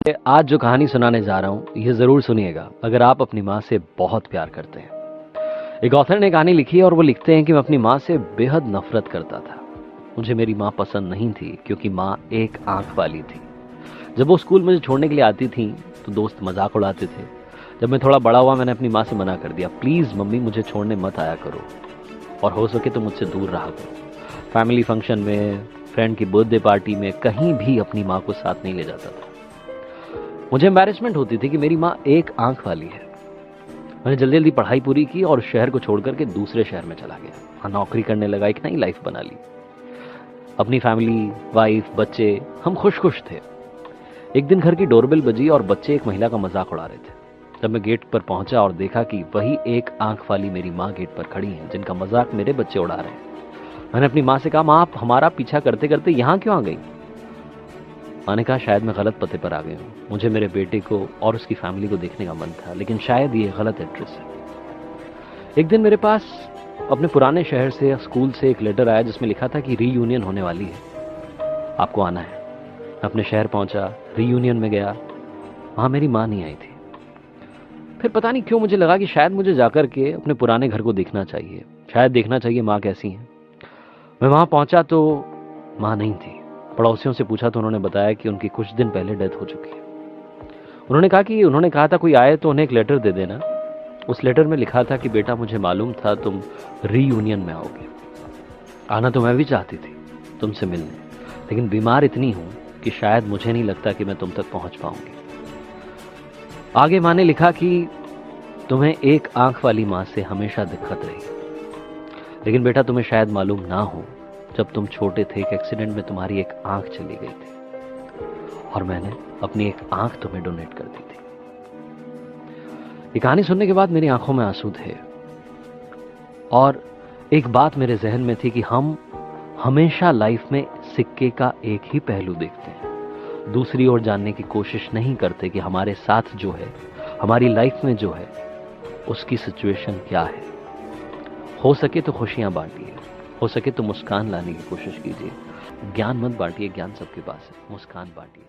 आज जो कहानी सुनाने जा रहा हूं ये जरूर सुनिएगा अगर आप अपनी माँ से बहुत प्यार करते हैं। एक ऑथर ने कहानी लिखी है और वो लिखते हैं कि मैं अपनी माँ से बेहद नफरत करता था। मुझे मेरी माँ पसंद नहीं थी क्योंकि माँ एक आंख वाली थी। जब वो स्कूल मुझे छोड़ने के लिए आती थी तो दोस्त मजाक उड़ाते थे। जब मैं थोड़ा बड़ा हुआ मैंने अपनी माँ से मना कर दिया, प्लीज मम्मी मुझे छोड़ने मत आया करो और हो सके तो मुझसे दूर रहा करो। फैमिली फंक्शन में, फ्रेंड की बर्थडे पार्टी में कहीं भी अपनी माँ को साथ नहीं ले जाता था। मुझे एम्बैरेसमेंट होती थी कि मेरी माँ एक आंख वाली है। मैंने जल्दी जल्दी पढ़ाई पूरी की और शहर को छोड़ करके दूसरे शहर में चला गया। वहाँ नौकरी करने लगा, एक नई लाइफ बना ली। अपनी फैमिली, वाइफ, बच्चे, हम खुश खुश थे। एक दिन घर की डोरबेल बजी और बच्चे एक महिला का मजाक उड़ा रहे थे। जब मैं गेट पर पहुंचा और देखा कि वही एक आंख वाली मेरी माँ गेट पर खड़ी है जिनका मजाक मेरे बच्चे उड़ा रहे हैं। मैंने अपनी माँ से कहा, माँ आप हमारा पीछा करते करते यहाँ क्यों आ गई? माँ ने कहा, शायद मैं गलत पते पर आ गई हूँ। मुझे मेरे बेटे को और उसकी फैमिली को देखने का मन था, लेकिन शायद ये गलत एड्रेस है। एक दिन मेरे पास अपने पुराने शहर से, स्कूल से एक लेटर आया जिसमें लिखा था कि रीयूनियन होने वाली है, आपको आना है। मैं अपने शहर पहुंचा, रीयूनियन में गया, वहां मेरी माँ नहीं आई थी। फिर पता नहीं क्यों मुझे लगा कि शायद मुझे जाकर के अपने पुराने घर को देखना चाहिए, शायद देखना चाहिए माँ कैसी है। मैं वहां पहुंचा तो माँ नहीं थी। पड़ोसियों से पूछा तो उन्होंने बताया कि उनकी कुछ दिन पहले डेथ हो चुकी है। उन्होंने कहा था कोई आए तो उन्हें एक लेटर दे देना। उस लेटर में लिखा था कि बेटा मुझे मालूम था तुम रीयूनियन में आओगे। आना तो मैं भी चाहती थी तुमसे मिलने, लेकिन बीमार इतनी हूं कि शायद मुझे नहीं लगता कि मैं तुम तक पहुंच पाऊंगी। आगे माँ ने लिखा कि तुम्हें एक आंख वाली माँ से हमेशा दिक्कत रही, लेकिन बेटा तुम्हें शायद मालूम ना हो, जब तुम छोटे थे एक एक्सीडेंट में तुम्हारी एक आंख चली गई थी और मैंने अपनी एक आंख तुम्हें डोनेट कर दी थी। ये कहानी सुनने के बाद मेरी आंखों में आंसू थे और एक बात मेरे जहन में थी कि हम हमेशा लाइफ में सिक्के का एक ही पहलू देखते हैं, दूसरी ओर जानने की कोशिश नहीं करते कि हमारे साथ जो है, हमारी लाइफ में जो है, उसकी सिचुएशन क्या है। हो सके तो खुशियां बांटिए, हो सके तो मुस्कान लाने की कोशिश कीजिए। ज्ञान मत बांटिए, ज्ञान सबके पास है, मुस्कान बांटिए।